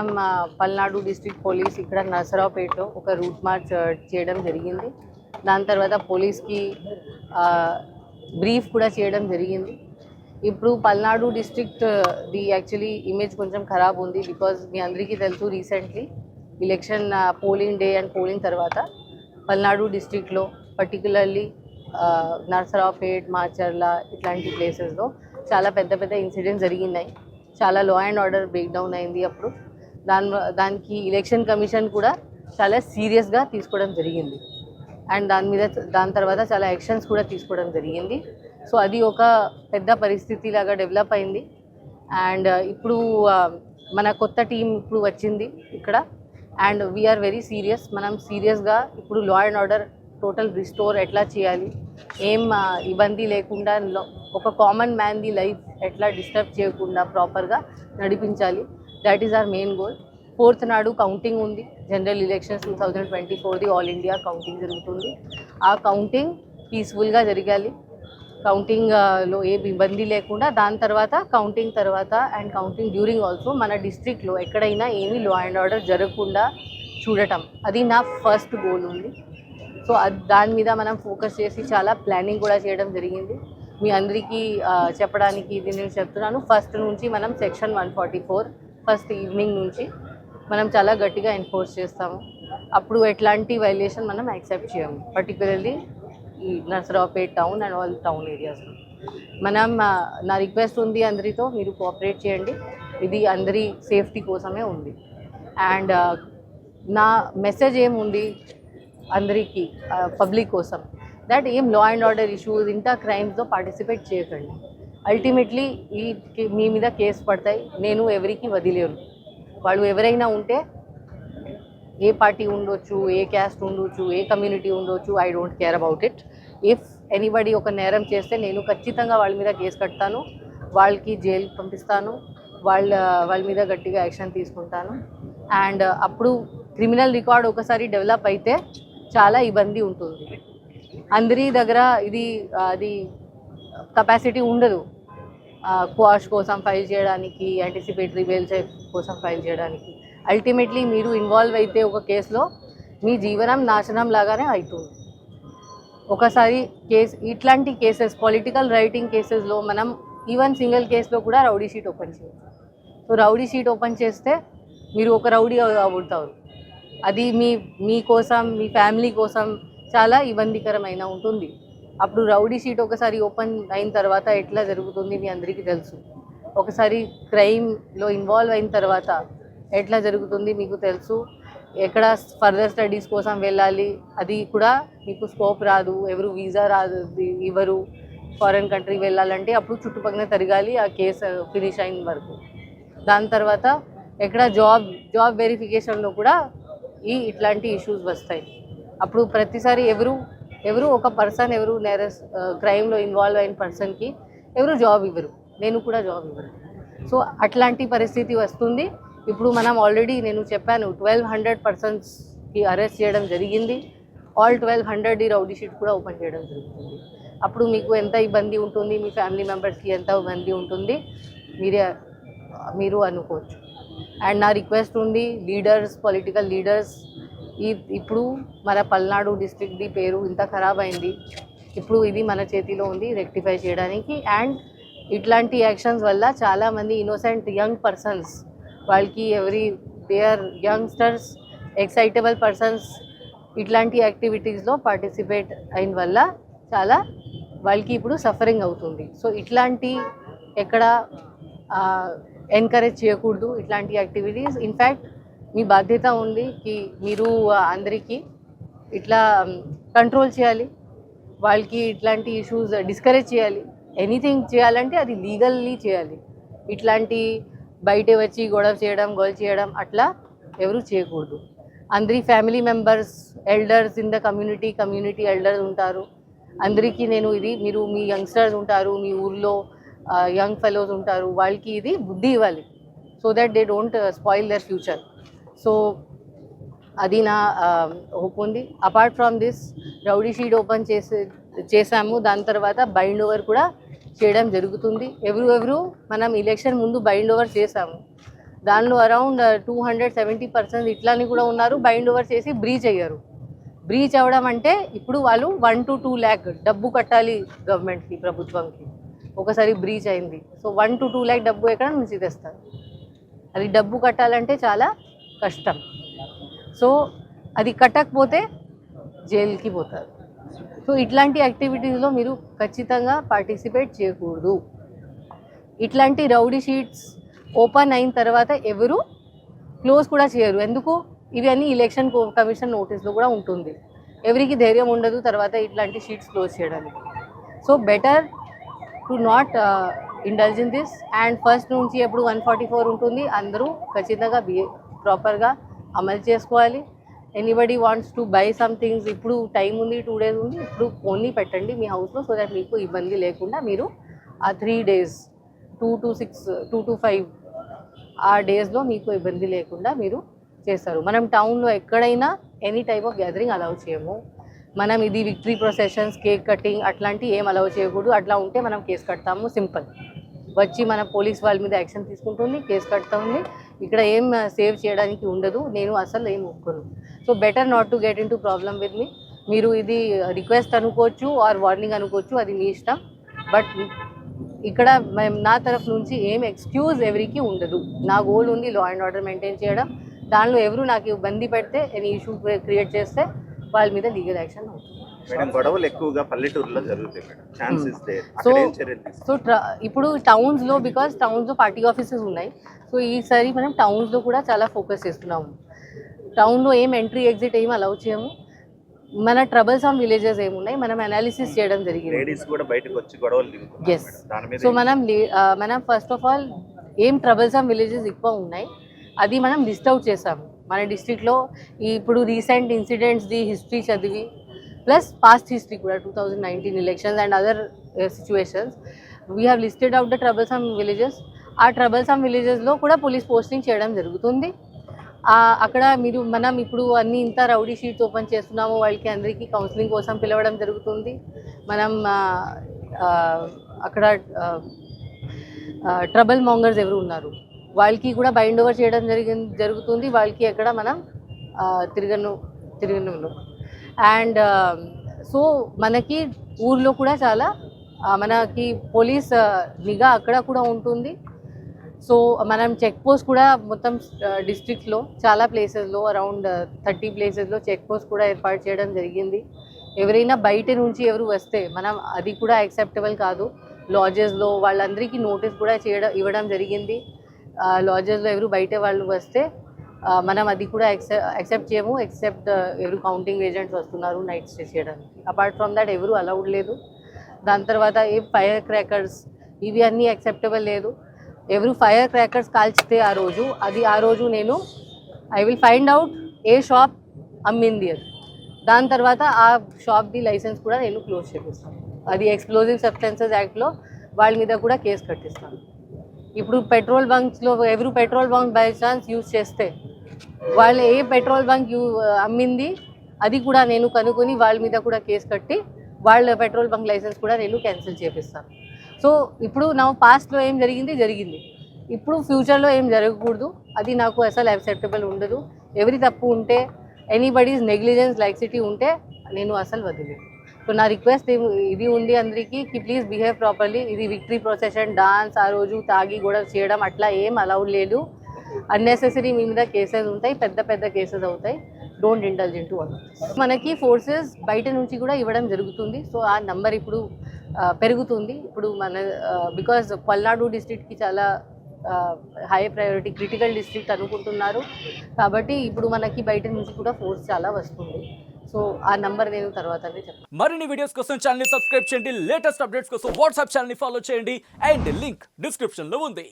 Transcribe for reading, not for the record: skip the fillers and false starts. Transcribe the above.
మనం Palnadu district police ఇక్కడ నరసరావుపేటలో ఒక రూట్ మార్చ్ చేయడం జరిగింది. దాని తర్వాత పోలీస్కి బ్రీఫ్ కూడా చేయడం జరిగింది. ఇప్పుడు Palnadu district the actually image కొంచెం ఖరాబ్ ఉంది. బికాజ్ మీ అందరికీ తెలుసు recently election polling day and polling తర్వాత పల్నాడు డిస్ట్రిక్ట్లో పర్టికులర్లీ నరసరావుపేట్, మాచర్ల ఇట్లాంటి ప్లేసెస్లో చాలా పెద్ద పెద్ద ఇన్సిడెంట్స్ జరిగినాయి. చాలా లా అండ్ ఆర్డర్ బ్రేక్ డౌన్ అయింది. అప్పుడు దానికి ఎలక్షన్ కమిషన్ కూడా చాలా సీరియస్గా తీసుకోవడం జరిగింది. అండ్ దాని తర్వాత చాలా యాక్షన్స్ కూడా తీసుకోవడం జరిగింది. సో అది ఒక పెద్ద పరిస్థితి లాగా డెవలప్ అయింది. అండ్ ఇప్పుడు మన కొత్త టీం ఇప్పుడు వచ్చింది ఇక్కడ. And we are very serious. మనం సీరియస్గా ఇప్పుడు law and order total restore ఎట్లా చేయాలి, ఏం ఇబ్బంది లేకుండా ఒక కామన్ మ్యాన్ది లైఫ్ ఎట్లా డిస్టర్బ్ చేయకుండా ప్రాపర్గా నడిపించాలి. That is our main goal. 4th నాడు కౌంటింగ్ ఉంది. జనరల్ ఎలక్షన్స్ 2024ది ఆల్ ఇండియా కౌంటింగ్ జరుగుతుంది. ఆ కౌంటింగ్ పీస్ఫుల్గా జరగాలి. కౌంటింగ్లో ఏ ఇబ్బంది లేకుండా దాని తర్వాత కౌంటింగ్ తర్వాత అండ్ కౌంటింగ్ డ్యూరింగ్ ఆల్సో మన డిస్ట్రిక్ట్లో ఎక్కడైనా ఏమీ లా అండ్ ఆర్డర్ జరగకుండా చూడటం, అది నా ఫస్ట్ గోల్ ఉంది. సో దాని మీద మనం ఫోకస్ చేసి చాలా ప్లానింగ్ కూడా చేయడం జరిగింది. మీ అందరికీ చెప్పడానికి ఇది నేను చెప్తున్నాను. ఫస్ట్ నుంచి మనం సెక్షన్ 144 ఫస్ట్ ఈవినింగ్ నుంచి మనం చాలా గట్టిగా ఎన్ఫోర్స్ చేస్తాము. అప్పుడు ఎట్లాంటి వైలేషన్ మనం యాక్సెప్ట్ చేయము. పర్టికులర్లీ ఈ Narasaraopet town and all town ఏరియాస్లో మనం నా రిక్వెస్ట్ ఉంది అందరితో, మీరు కోఆపరేట్ చేయండి. ఇది అందరి సేఫ్టీ కోసమే ఉంది. అండ్ నా మెసేజ్ ఏముంది అందరికీ, పబ్లిక్ కోసం, దట్ ఏం లా అండ్ ఆర్డర్ ఇష్యూస్ ఇంత క్రైమ్స్లో పార్టిసిపేట్ చేయకండి. అల్టిమేట్లీ మీ మీద కేసు పడతాయి. నేను ఎవరికి వదిలేను. వాళ్ళు ఎవరైనా ఉంటే, ఏ పార్టీ ఉండొచ్చు, ఏ క్యాస్ట్ ఉండొచ్చు, ఏ కమ్యూనిటీ ఉండొచ్చు, I don't care about it. If anybody ఒక నేరం చేస్తే నేను ఖచ్చితంగా వాళ్ళ మీద కేసు కడతాను, వాళ్ళకి జైలు పంపిస్తాను, వాళ్ళ మీద గట్టిగా యాక్షన్ తీసుకుంటాను. అండ్ అప్పుడు క్రిమినల్ రికార్డ్ ఒకసారి డెవలప్ అయితే చాలా ఇబ్బంది ఉంటుంది. అందరి దగ్గర అది కెపాసిటీ ఉండదు క్వాష్ కోసం ఫైల్ చేయడానికి, యాంటిసిపేటరీ బెయిల్ కోసం ఫైల్ చేయడానికి. అల్టిమేట్లీ మీరు ఇన్వాల్వ్ అయితే ఒక కేసులో మీ జీవనం నాశనం లాగానే అవుతుంది. ఒకసారి ఇట్లాంటి కేసెస్, పొలిటికల్ రైటింగ్ కేసెస్లో మనం ఈవెన్ సింగిల్ కేసులో కూడా రౌడీ షీట్ ఓపెన్ చేయొచ్చు. సో రౌడీ షీట్ ఓపెన్ చేస్తే మీరు ఒక రౌడీ అవుతారు. అది మీ కోసం, మీ ఫ్యామిలీ కోసం చాలా ఇబ్బందికరమైన ఉంటుంది. అప్పుడు రౌడీ షీట్ ఒకసారి ఓపెన్ అయిన తర్వాత ఎట్లా జరుగుతుంది మీ అందరికీ తెలుసు. ఒకసారి క్రైమ్లో ఇన్వాల్వ్ అయిన తర్వాత ఎట్లా జరుగుతుంది మీకు తెలుసు. ఎక్కడ ఫర్దర్ స్టడీస్ కోసం వెళ్ళాలి, అది కూడా మీకు స్కోప్ రాదు. ఎవరు వీసా రాదు, ఇవ్వరు. ఫారెన్ కంట్రీ వెళ్ళాలంటే అప్పుడు చుట్టుపక్కల తిరగాలి ఆ కేసు ఫినిష్ అయిన వరకు. దాని తర్వాత ఎక్కడ జాబ్ వెరిఫికేషన్లో కూడా ఇట్లాంటి ఇష్యూస్ వస్తాయి. అప్పుడు ప్రతిసారి ఎవరు ఒక పర్సన్ క్రైమ్లో ఇన్వాల్వ్ అయిన పర్సన్కి ఎవరు జాబ్ ఇవ్వరు, నేను కూడా జాబ్ ఇవ్వరు. సో అట్లాంటి పరిస్థితి వస్తుంది. ఇప్పుడు మనం ఆల్రెడీ నేను చెప్పాను 1200 పర్సన్స్కి అరెస్ట్ చేయడం జరిగింది. ఆల్ 1200 రౌడీ షీట్ కూడా ఓపెన్ చేయడం జరుగుతుంది. అప్పుడు మీకు ఎంత ఇబ్బంది ఉంటుంది, మీ ఫ్యామిలీ మెంబర్స్కి ఎంత ఇబ్బంది ఉంటుంది మీరు అనుకోవచ్చు. అండ్ నా రిక్వెస్ట్ ఉంది, లీడర్స్, పొలిటికల్ లీడర్స్, ఇప్పుడు మన పల్నాడు డిస్ట్రిక్ట్ది పేరు ఇంత ఖరాబ్ అయింది. ఇప్పుడు ఇది మన చేతిలో ఉంది రెక్టిఫై చేయడానికి. అండ్ ఇట్లాంటి యాక్షన్స్ వల్ల చాలామంది ఇన్నోసెంట్ యంగ్ పర్సన్స్, వాళ్ళకి they are youngsters, excitable persons ఇట్లాంటి యాక్టివిటీస్లో పార్టిసిపేట్ అయిన వల్ల చాలా వాళ్ళకి ఇప్పుడు సఫరింగ్ అవుతుంది. సో ఇట్లాంటి ఎక్కడ ఎంకరేజ్ చేయకూడదు ఇట్లాంటి యాక్టివిటీస్. ఇన్ఫ్యాక్ట్ మీ బాధ్యత ఉంది కి మీరు అందరికీ ఇట్లా కంట్రోల్ చేయాలి, వాళ్ళకి ఇట్లాంటి ఇష్యూస్ డిస్కరేజ్ చేయాలి. ఎనీథింగ్ చేయాలంటే అది లీగల్లీ చేయాలి. ఇట్లాంటి బయట వచ్చి గొడవ చేయడం అట్లా ఎవరు చేయకూడదు. అందరి family members, elders in the community elders ఉంటారు. అందరికీ నేను మీరు మీ యంగ్స్టర్స్ ఉంటారు, మీ ఊర్లో యంగ్ ఫెలోస్ ఉంటారు, వాళ్ళకి ఇది బుద్ధి ఇవ్వాలి. So that they don't spoil their future. So అది నా హోప్ ఉంది. Apart from this rowdy sheet open చేసాము. దాని తర్వాత బైండ్ ఓవర్ కూడా చేయడం జరుగుతుంది. ఎవరు మనం ఎలక్షన్ ముందు బైండ్ ఓవర్ చేసాము. దానిలో అరౌండ్ 270% ఇట్లాని కూడా ఉన్నారు, బైండ్ ఓవర్ చేసి బ్రీచ్ అయ్యారు. బ్రీచ్ అవ్వడం అంటే ఇప్పుడు వాళ్ళు 1 to 2 lakh డబ్బు కట్టాలి గవర్నమెంట్కి, ప్రభుత్వంకి ఒకసారి బ్రీచ్ అయింది. సో 1 to 2 lakh డబ్బు ఎక్కడ నుంచి తెస్తారు? అది డబ్బు కట్టాలంటే చాలా కష్టం. సో అది కట్టకపోతే జైలుకి పోతారు. సో ఇట్లాంటి యాక్టివిటీస్లో మీరు ఖచ్చితంగా పార్టిసిపేట్ చేయకూడదు. ఇట్లాంటి రౌడీ షీట్స్ ఓపెన్ అయిన తర్వాత ఎవరు క్లోజ్ కూడా చేయరు. ఎందుకు? ఇవి అన్ని ఎలక్షన్ కమిషన్ నోటీస్లో కూడా ఉంటుంది. ఎవరికి ధైర్యం ఉండదు తర్వాత ఇట్లాంటి షీట్స్ క్లోజ్ చేయడానికి. So better to not indulge in this. And first నుంచి ఎప్పుడు 144 ఉంటుంది, అందరూ ఖచ్చితంగా ప్రాపర్గా అమలు చేసుకోవాలి. Anybody wants to buy some things, ఇప్పుడు టైం ఉంది, 2 days ఉంది, ఇప్పుడు ఓన్లీ పెట్టండి మీ హౌస్లో, సో దట్ మీకు ఇబ్బంది లేకుండా మీరు ఆ 3 days 2 to 6 2 to 5 ఆ డేస్లో మీకు ఇబ్బంది లేకుండా మీరు చేస్తారు. మనం టౌన్లో ఎక్కడైనా any type of gathering allow చేయము. మనం ఇది విక్టరీ ప్రొసెషన్స్, కేక్ కటింగ్ అట్లాంటివి ఏం అలౌ చేయకూడదు. అట్లా ఉంటే మనం కేసు కడతాము. సింపుల్. వచ్చి మన పోలీస్ వాళ్ళ మీద యాక్షన్ తీసుకుంటుంది, కేసు కడుతుంది. ఇక్కడ ఏం సేవ్ చేయడానికి ఉండదు. నేను అసలు ఏం ఒప్పుకోను. So better not to get in to problem with me. మీరు ఇది రిక్వెస్ట్ అనుకోవచ్చు ఆర్ వార్నింగ్ అనుకోవచ్చు, అది మీ ఇష్టం. బట్ ఇక్కడ నా తరఫు నుంచి ఏం ఎక్స్క్యూజ్ ఎవరికి ఉండదు. నా గోల్ ఉంది లా అండ్ ఆర్డర్ మెయింటైన్ చేయడం. దానిలో ఎవరు నాకు ఇబ్బంది పెడితే, ఎనీ ఇష్యూ క్రియేట్ చేస్తే వాళ్ళ మీద లీగల్ యాక్షన్ అవుతుంది. గొడవలు ఎక్కువగా పల్లెటూరులో జరుగుతాయి మేడం. Chances there. సో ఇప్పుడు టౌన్స్లో, బికాస్ టౌన్స్లో పార్టీ ఆఫీసెస్ ఉన్నాయి, సో ఈసారి మనం టౌన్స్లో కూడా చాలా ఫోకస్ చేస్తున్నాము. టౌన్లో ఏం ఎంట్రీ ఎగ్జిట్ ఏం అలౌ చేయము. మన ట్రబుల్సమ్ విలేజెస్ ఏమున్నాయి మనం అనాలిసిస్ చేయడం జరిగింది. లేడీస్ కూడా బయటకు వచ్చి గొడవలు దిగుతున్నారు. ఎస్. సో మనం ఫస్ట్ ఆఫ్ ఆల్ ఏం ట్రబుల్సమ్ విలేజెస్ ఎక్కువ ఉన్నాయి అది మనం లిస్ట్ అవుట్ చేసాము. మన డిస్ట్రిక్ట్లో ఇప్పుడు రీసెంట్ ఇన్సిడెంట్స్ది హిస్టరీ చదివి ప్లస్ పాస్ట్ హిస్టరీ కూడా 2019 elections and other situations we have listed out the troublesome villages. ఆ ట్రబుల్సమ్ విలేజెస్లో కూడా పోలీస్ పోస్టింగ్ చేయడం జరుగుతుంది. అక్కడ మనం ఇప్పుడు అన్ని ఇంత రౌడీ షీట్స్ ఓపెన్ చేస్తున్నాము, వాళ్ళకి అందరికీ కౌన్సిలింగ్ కోసం పిలవడం జరుగుతుంది. మనం అక్కడ ట్రబుల్ మాంగర్స్ ఎవరు ఉన్నారు వాళ్ళకి కూడా బైండ్ ఓవర్ చేయడం జరుగుతుంది. వాళ్ళకి ఎక్కడ మనం తిరగను. అండ్ సో మనకి ఊర్లో కూడా చాలా మనకి పోలీస్ నిఘా అక్కడ కూడా ఉంటుంది. సో మనం చెక్ పోస్ట్ కూడా మొత్తం డిస్ట్రిక్ట్లో చాలా ప్లేసెస్లో అరౌండ్ 30 places చెక్ పోస్ట్ కూడా ఏర్పాటు చేయడం జరిగింది. ఎవరైనా బయట నుంచి ఎవరు వస్తే మనం అది కూడా యాక్సెప్టబుల్ కాదు. లాడ్జెస్లో వాళ్ళందరికీ నోటీస్ కూడా ఇవ్వడం జరిగింది. లాడ్జెస్లో ఎవరు బయట వాళ్ళు వస్తే మనం అది కూడా యాక్సెప్ట్ చేయము. ఎక్సెప్ట్ ఎవరు కౌంటింగ్ ఏజెంట్స్ వస్తున్నారు నైట్ స్టే చేయడానికి. అపార్ట్ ఫ్రమ్ దట్ ఎవరు అలౌడ్ లేదు. దాని తర్వాత ఏ ఫైర్ క్రాకర్స్ ఇవి అన్నీ యాక్సెప్టబుల్ లేదు. ఎవరు ఫైర్ క్రాకర్స్ కాల్చితే ఆ రోజు నేను ఐ విల్ ఫైండ్ అవుట్ ఏ షాప్ అమ్మింది అది. దాని తర్వాత ఆ షాప్ది లైసెన్స్ కూడా నేను క్లోజ్ చేపిస్తాను. అది ఎక్స్ప్లోజివ్ సబ్స్టెన్సెస్ యాక్ట్లో వాళ్ళ మీద కూడా కేసు కట్టిస్తాను. ఇప్పుడు పెట్రోల్ బంక్స్లో ఎవరు petrol bunk by chance use చేస్తే వాళ్ళు ఏ పెట్రోల్ బంక్ అమ్మింది అది కూడా నేను కనుక్కొని వాళ్ళ మీద కూడా కేసు కట్టి వాళ్ళ పెట్రోల్ బంక్ లైసెన్స్ కూడా నేను క్యాన్సిల్ చేపిస్తాను. సో ఇప్పుడు నా పాస్ట్లో ఏం జరిగింది, ఇప్పుడు ఫ్యూచర్లో ఏం జరగకూడదు. అది నాకు అసలు యాక్సెప్టబుల్ ఉండదు. ఎవరి తప్పు ఉంటే, ఎనీబడీస్ నెగ్లిజెన్స్ లైక్సిటీ ఉంటే నేను అసలు వదిలేదు. సో నా రిక్వెస్ట్ ఇది ఉంది అందరికీ కి ప్లీజ్ బిహేవ్ ప్రాపర్లీ. ఇది విక్టరీ ప్రొసెషన్ డాన్స్ ఆ రోజు తాగి గొడవ చేయడం అట్లా ఏం అలౌడ్ లేదు. అన్నెసెసరీ మీ మీద కేసెస్ ఉంటాయి, పెద్ద కేసెస్ అవుతాయి. Don't indulge in to all. మనకి ఫోర్సెస్ బయట నుంచి కూడా ఇవ్వడం జరుగుతుంది. సో ఆ నంబర్ ఇప్పుడు పెరుగుతుంది. ఇప్పుడు మన బికాజ్ పల్నాడు డిస్ట్రిక్ట్కి చాలా హై ప్రయారిటీ క్రిటికల్ డిస్ట్రిక్ట్ అనుకుంటున్నారు కాబట్టి ఇప్పుడు మనకి బయట నుంచి కూడా ఫోర్స్ చాలా వస్తుంది. సో ఆ నంబర్ నేను తర్వాతనే చెప్తాను. మరిన్ని వీడియోస్ కోసం ఛానల్ ని సబ్స్క్రైబ్ చేయండి. లేటెస్ట్ అప్డేట్స్ కోసం వాట్సాప్ ఛానల్ ని ఫాలో చేయండి. అండ్ లింక్ డిస్క్రిప్షన్ లో ఉంది.